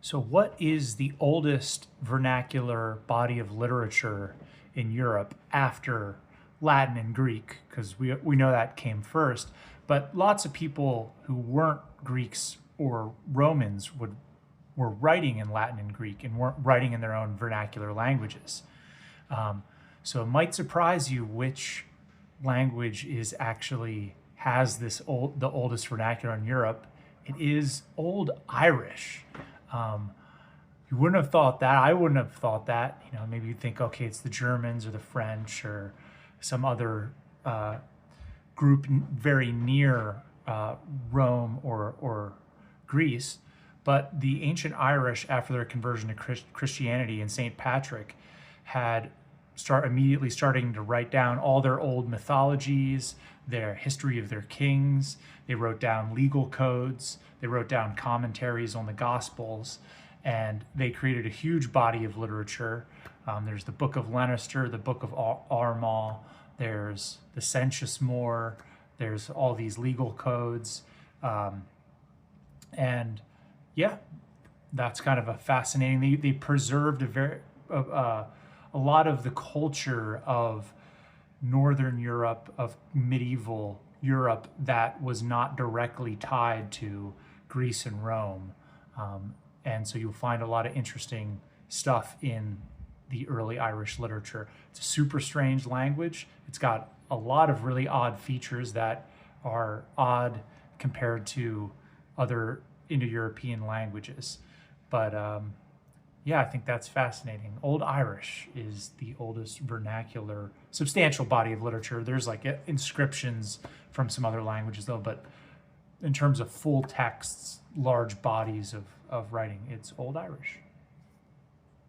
So, what is the oldest vernacular body of literature in Europe after Latin and Greek? Because we know that came first, but lots of people who weren't Greeks or Romans were writing in Latin and Greek and weren't writing in their own vernacular languages. Um, so, it might surprise you which language is actually has the oldest vernacular in Europe. It is Old Irish. Um, you wouldn't have thought that. I wouldn't have thought that. Maybe you think, okay, it's the Germans or the French or some other group very near Rome or Greece. But the ancient Irish, after their conversion to Christianity and St. Patrick, had immediately starting to write down all their old mythologies, their history of their kings. They wrote down legal codes. They wrote down commentaries on the Gospels, and they created a huge body of literature. There's the Book of Leinster, the Book of Armagh. There's the Census More. There's all these legal codes, and yeah, that's kind of a fascinating. They preserved a lot of the culture of Northern Europe, of medieval Europe, that was not directly tied to Greece and Rome. And so you'll find a lot of interesting stuff in the early Irish literature. It's a super strange language. It's got a lot of really odd features that are odd compared to other Indo-European languages. But yeah, I think that's fascinating. Old Irish is the oldest vernacular, substantial body of literature. There's like inscriptions from some other languages though, but in terms of full texts, large bodies of writing, it's Old Irish.